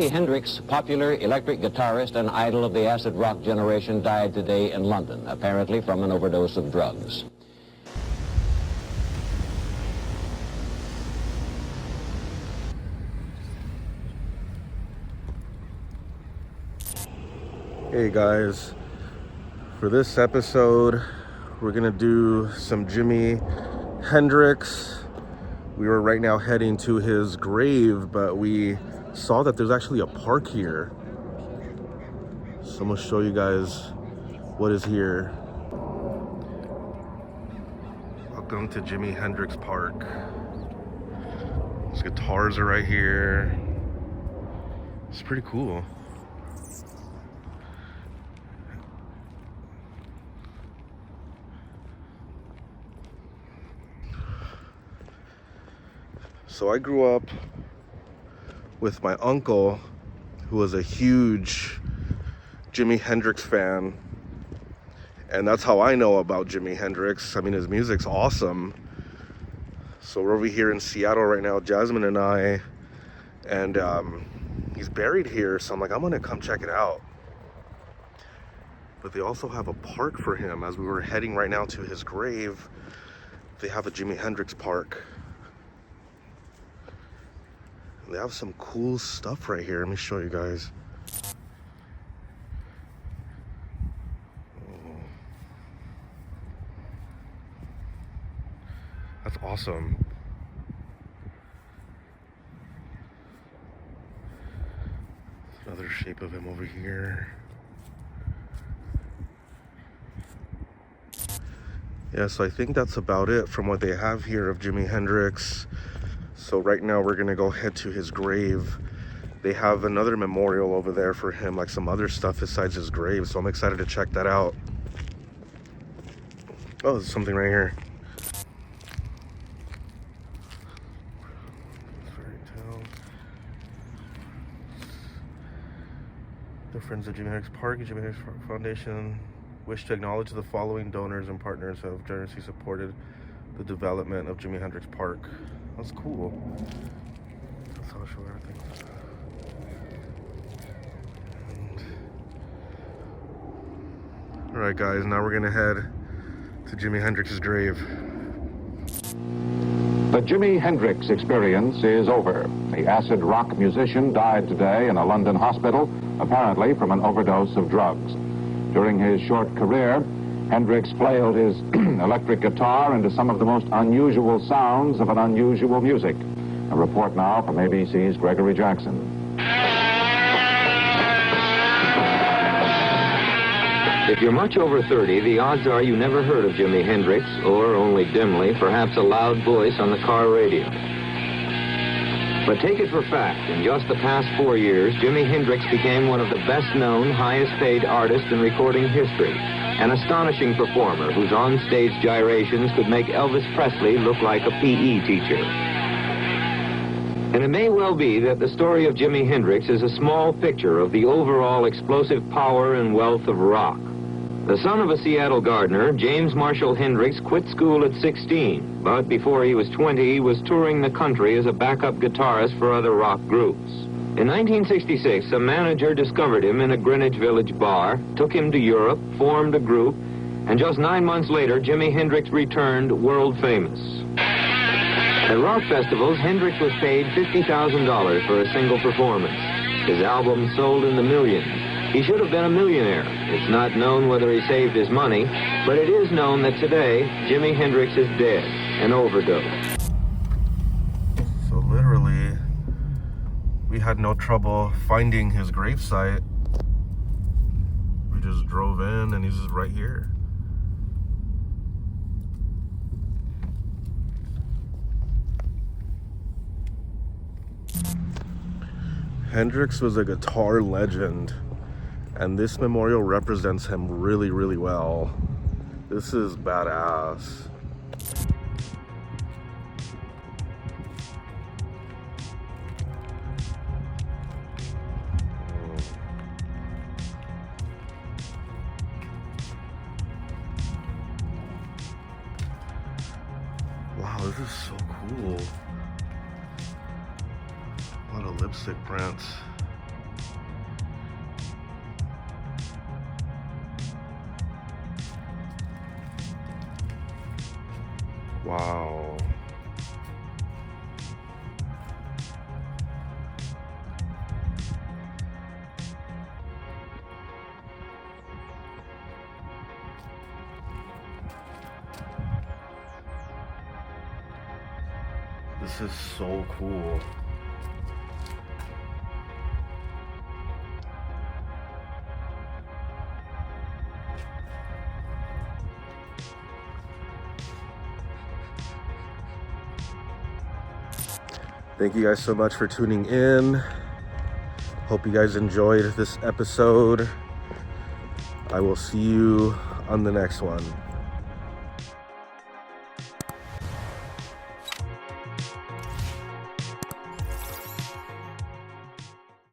Jimi Hendrix, popular electric guitarist and idol of the acid rock generation, died today in London, apparently from an overdose of drugs. Hey guys, for this episode, we're gonna do some Jimi Hendrix. We were right now heading to his grave, but we saw that there's actually a park here. So I'm gonna show you guys what is here. Welcome to Jimi Hendrix Park. His guitars are right here. It's pretty cool. So I grew up with my uncle, who was a huge Jimi Hendrix fan. And that's how I know about Jimi Hendrix. I mean, his music's awesome. So we're over here in Seattle right now, Jasmine and I, and he's buried here. So I'm like, I'm gonna come check it out. But they also have a park for him. As we were heading right now to his grave, they have a Jimi Hendrix park. They have some cool stuff right here. Let me show you guys. Oh. That's awesome. Another shape of him over here. Yeah, so I think that's about it from what they have here of Jimi Hendrix. So right now we're gonna go head to his grave. They have another memorial over there for him, like some other stuff besides his grave. So I'm excited to check that out. Oh, there's something right here. Fairy tale. The Friends of Jimi Hendrix Park and Jimi Hendrix Foundation wish to acknowledge the following donors and partners who have generously supported the development of Jimi Hendrix Park. That's cool. That's how I show everything. Alright guys, now we're gonna head to Jimi Hendrix's grave. The Jimi Hendrix experience is over. The acid rock musician died today in a London hospital, apparently from an overdose of drugs. During his short career, Hendrix flailed his electric guitar into some of the most unusual sounds of an unusual music. A report now from ABC's Gregory Jackson. If you're much over 30, the odds are you never heard of Jimi Hendrix, or only dimly, perhaps a loud voice on the car radio. But take it for fact, in just the past 4 years, Jimi Hendrix became one of the best-known, highest-paid artists in recording history. An astonishing performer whose on-stage gyrations could make Elvis Presley look like a PE teacher. And it may well be that the story of Jimi Hendrix is a small picture of the overall explosive power and wealth of rock. The son of a Seattle gardener, James Marshall Hendrix quit school at 16, but before he was 20, he was touring the country as a backup guitarist for other rock groups. In 1966, a manager discovered him in a Greenwich Village bar, took him to Europe, formed a group, and just 9 months later, Jimi Hendrix returned world famous. At rock festivals, Hendrix was paid $50,000 for a single performance. His album sold in the millions. He should have been a millionaire. It's not known whether he saved his money, but it is known that today, Jimi Hendrix is dead, an overdose. So literally, we had no trouble finding his gravesite. We just drove in and he's just right here. Hendrix was a guitar legend, and this memorial represents him really, really well. This is badass. Wow, this is so cool. A lot of lipstick prints. Wow. This is so cool. Thank you guys so much for tuning in. Hope you guys enjoyed this episode. I will see you on the next one.